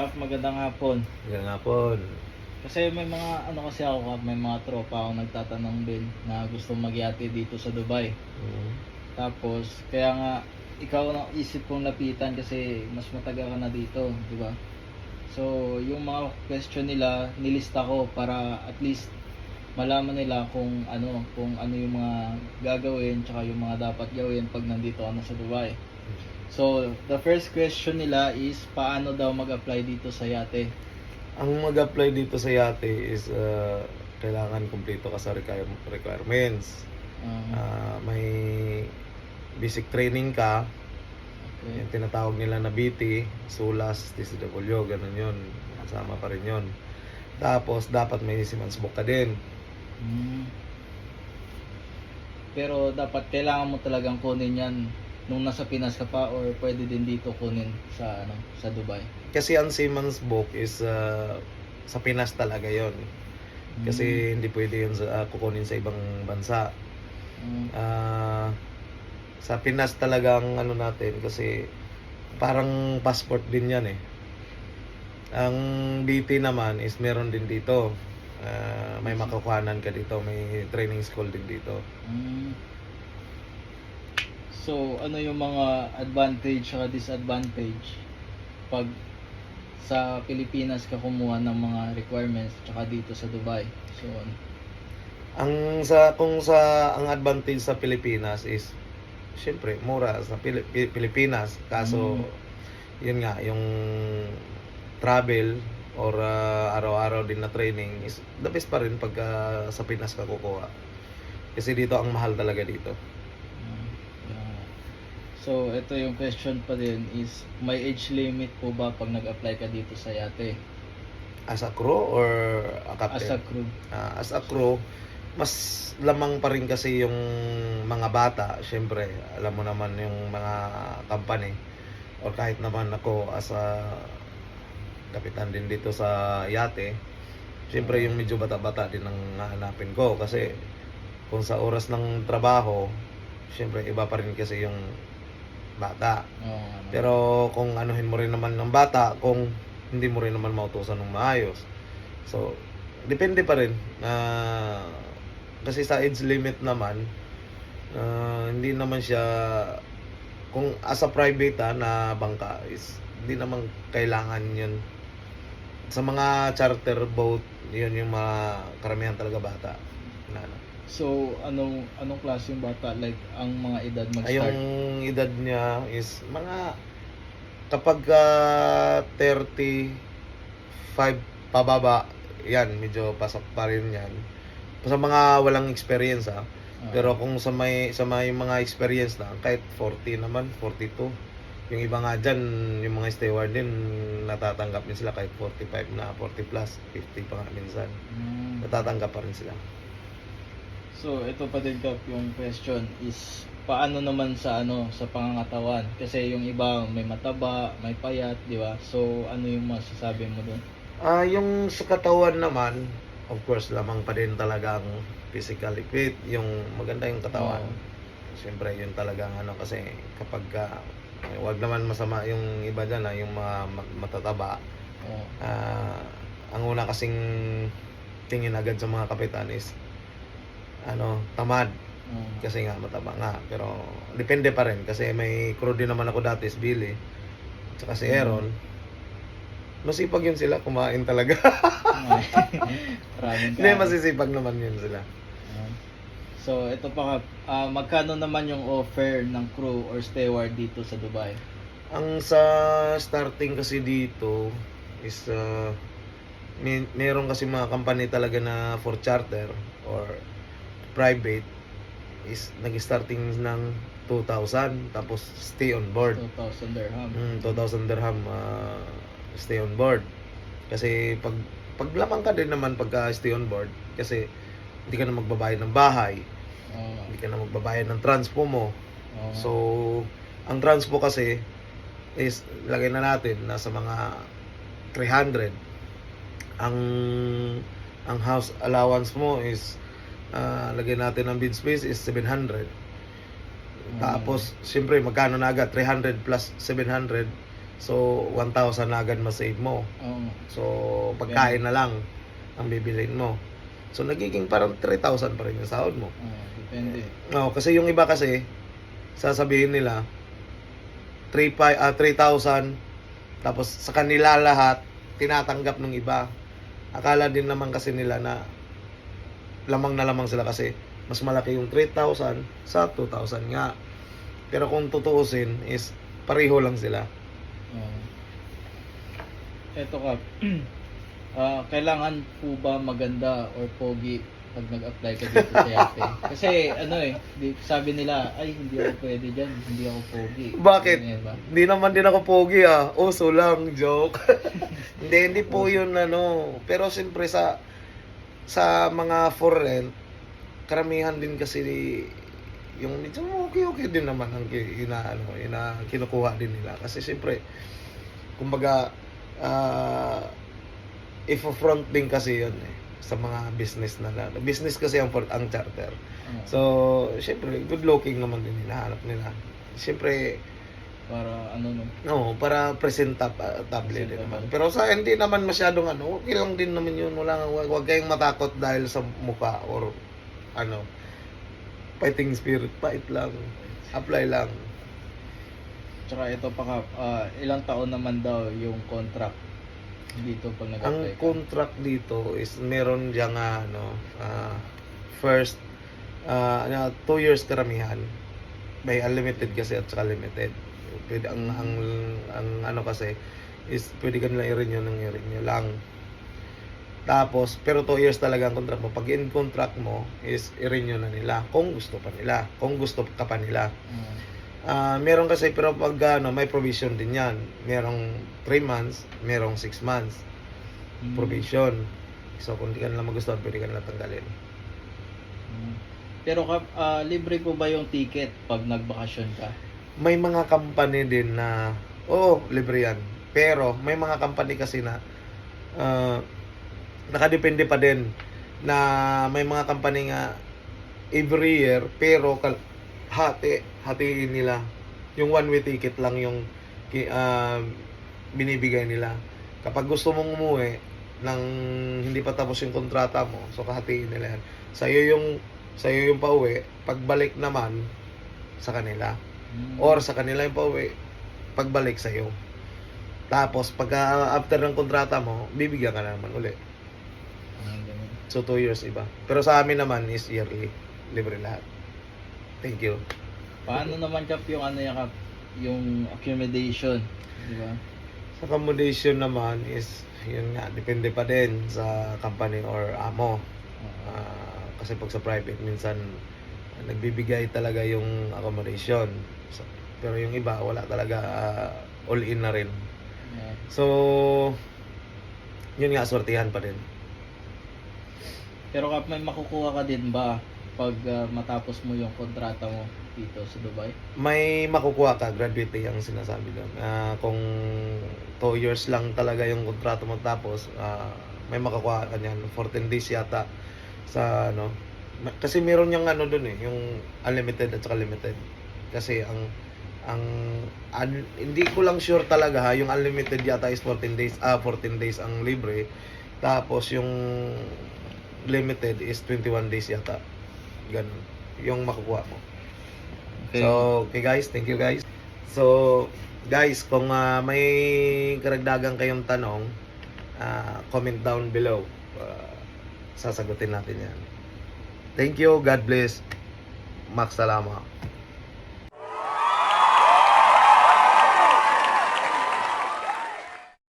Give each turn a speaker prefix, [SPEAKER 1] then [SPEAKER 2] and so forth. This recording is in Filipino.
[SPEAKER 1] Kap, magandang hapon.
[SPEAKER 2] Yan nga po.
[SPEAKER 1] Kasi may mga ano kasi ako Kap, may mga tropa ako nagtatanong din na gusto magyate dito sa Dubai.
[SPEAKER 2] Mm.
[SPEAKER 1] Tapos kaya nga ikaw na isip kong lapitan kasi mas matagal ka na dito, di ba? So, yung mga question nila nilista ko para at least malaman nila kung ano yung mga gagawin tsaka yung mga dapat gawin pag nandito ka na sa Dubai. So, the first question nila is paano daw mag-apply dito sa yate?
[SPEAKER 2] Ang mag-apply dito sa yate is kailangan kumpleto ka sa requirements. May basic training ka.
[SPEAKER 1] Okay.
[SPEAKER 2] Yung tinatawag nila na BT, SULAS, TCW, ganun yun. Kasama pa rin yun. Tapos, dapat may seaman's book ka din.
[SPEAKER 1] Pero dapat kailangan mo talagang kunin yan nung nasa Pinas ka pa or pwede din dito kunin sa sa Dubai.
[SPEAKER 2] Kasi ang seaman's book is sa Pinas talaga yon. Kasi hindi pwede yun kukunin sa ibang bansa. Sa Pinas talagang ano natin kasi parang passport din yan eh. Ang BT naman is meron din dito. May makukuhanan ka dito, may training school din dito.
[SPEAKER 1] So, ano yung mga advantage at disadvantage pag sa Pilipinas ka kumuha ng mga requirements tsaka dito sa Dubai? So,
[SPEAKER 2] ang advantage sa Pilipinas is syempre mura sa Pilipinas, kaso yun nga yung travel or araw-araw din na training is the best pa rin pag sa Pinas ka kukuha, kasi dito ang mahal talaga dito.
[SPEAKER 1] So, ito yung question pa din is, may age limit po ba pag nag-apply ka dito sa yate?
[SPEAKER 2] As a crew or a captain?
[SPEAKER 1] As a crew.
[SPEAKER 2] As a crew, mas lamang pa rin kasi yung mga bata. Syempre, alam mo naman yung mga company or kahit naman ako as a kapitan din dito sa yate, syempre yung medyo bata-bata din ang hahanapin ko, kasi kung sa oras ng trabaho, syempre iba pa rin kasi yung bata. Pero kung anuhin mo rin naman ng bata, kung hindi mo rin naman mautusan ng maayos, so depende pa rin. Kasi sa age limit naman, hindi naman siya, kung as a private na bangka is hindi naman kailangan yun. Sa mga charter boat, yun yung mga karamihan talaga bata na.
[SPEAKER 1] So, anong klase yung bata? Like, ang mga edad mag-start?
[SPEAKER 2] Yung edad niya is mga kapag 35 pababa, yan, medyo pasok pa rin yan. Sa mga walang experience pero kung sa may mga experience na, kahit 40 naman, 42. Yung iba nga dyan, yung mga steward din, natatanggap din sila kahit 45 na, 40 plus, 50 pa nga minsan. Natatanggap pa rin sila.
[SPEAKER 1] So, ito pa din Kap, yung question is, paano naman sa sa pangangatawan? Kasi yung iba may mataba, may payat, di ba? So, ano yung masasabi mo doon?
[SPEAKER 2] Yung sa katawan naman, of course, lamang pa din talagang physically fit, yung maganda yung katawan. Siyempre, yun talagang kasi kapag wag naman masama yung iba dyan, yung mga matataba. Ang una kasing tingin agad sa mga kapitan is tamad. Kasi nga mataba nga, pero depende pa rin kasi may crew din naman ako dati, is Billy tsaka si Aaron. Masipag yun sila, kumain talaga. Hindi, masisipag naman yun sila.
[SPEAKER 1] So, ito pa magkano naman yung offer ng crew or steward dito sa Dubai?
[SPEAKER 2] Ang sa starting kasi dito is meron kasi mga company talaga na for charter or private is nag-starting ng 2,000 tapos stay on board.
[SPEAKER 1] 2,000 dirham.
[SPEAKER 2] 2,000 dirham stay on board. Kasi pag lamang ka din naman pagka stay on board, kasi hindi ka na magbabayad ng bahay. Hindi ka na magbabayad ng transpo mo. So, ang transpo kasi is, lagay na natin nasa mga 300. Ang house allowance mo is lagay natin ang bed space is 700. Tapos siyempre magkano na agad, 300 plus 700, So 1,000 na agad ma-save mo.
[SPEAKER 1] Oo.
[SPEAKER 2] So pagkain na lang ang bibilin mo. So nagiging parang 3,000 pa rin yung sahod mo.
[SPEAKER 1] Depende.
[SPEAKER 2] No, kasi yung iba kasi sasabihin nila 3,000 tapos sa kanila lahat tinatanggap ng iba. Akala din naman kasi nila na lamang na lamang sila kasi mas malaki yung 3,000 sa 2,000 nga. Pero kung tutuusin is pareho lang sila.
[SPEAKER 1] Eto ka, kailangan po ba maganda or pogi pag nag-apply ka dito sa Yate? Kasi sabi nila, ay hindi ako pwede dyan, hindi ako pogi.
[SPEAKER 2] Bakit?
[SPEAKER 1] Ganyan ba?
[SPEAKER 2] Hindi naman din ako pogi ah. Uso lang, joke. hindi po yun Pero siyempre sa mga for rent, karamihan din kasi yung medyo okay din naman ang kinukuha din nila. Kasi siyempre, kumbaga, if-front din kasi yun sa mga business business kasi ang charter. So, siyempre, good looking naman din hinahanap nila. Siyempre,
[SPEAKER 1] para
[SPEAKER 2] para presentable din naman. Pero sa hindi naman masyadong okay lang din naman yun. Wag kayong matakot dahil sa mukha or fighting spirit, fight lang. Apply lang.
[SPEAKER 1] Tsaka ito pa ka, ilang taon naman daw yung contract dito pag nag-apply
[SPEAKER 2] Ang
[SPEAKER 1] ka?
[SPEAKER 2] contract dito is meron diyang first 2 years karamihan. May unlimited kasi at saka limited. Pwede ang kasi is pwede ka nila i-renew lang. Tapos pero 2 years talaga ang contract mo. Pag in contract mo is i-renew na nila kung gusto pa nila, kung gusto ka pa nila. Meron kasi pero pag may provision din yan. Merong 3 months, merong 6 months provision. So kung di ka nila magustuhan, pwede ka nila tanggalin.
[SPEAKER 1] Pero libre po ba yung ticket pag nagbakasyon ka?
[SPEAKER 2] May mga company din na libre yan. Pero may mga company kasi na nakadepende pa din na may mga company nga every year pero hatiin nila. Yung one way ticket lang yung binibigay nila. Kapag gusto mong umuwi nang hindi pa tapos yung kontrata mo, so kahatiin nila yan. Sa'yo yung pauwi, pagbalik naman sa kanila. Or sa kanila yung pauwi, pagbalik sa'yo. Tapos pag after ng kontrata mo, bibigyan ka na naman uli. So 2 years iba. Pero sa amin naman is yearly. Libre lahat. Thank you.
[SPEAKER 1] Paano naman Kap yung yung accommodation, di ba?
[SPEAKER 2] Sa accommodation naman is yun nga, depende pa din sa company or amo. Kasi pag sa private minsan nagbibigay talaga yung accommodation. Pero yung iba wala talaga, all in na rin. So yun nga, swertihan pa din.
[SPEAKER 1] Pero Kap, may makukuha ka din ba pag matapos mo yung kontrata mo dito sa Dubai?
[SPEAKER 2] May makukuha ka, graduate ang sinasabi doon. Kung 2 years lang talaga yung kontrato mo tapos, may makukuha ka niyan. 14 days yata sa kasi meron yung doon yung unlimited at saka limited. Kasi hindi ko lang sure talaga yung unlimited yata is 14 days ang libre. Tapos yung limited is 21 days yata. Ganun yung makukuha mo.
[SPEAKER 1] Okay.
[SPEAKER 2] So, okay guys, thank you guys. So, guys, kung may karagdagan kayong tanong, comment down below. Sasagutin natin yan. Thank you, God bless. Max Salama.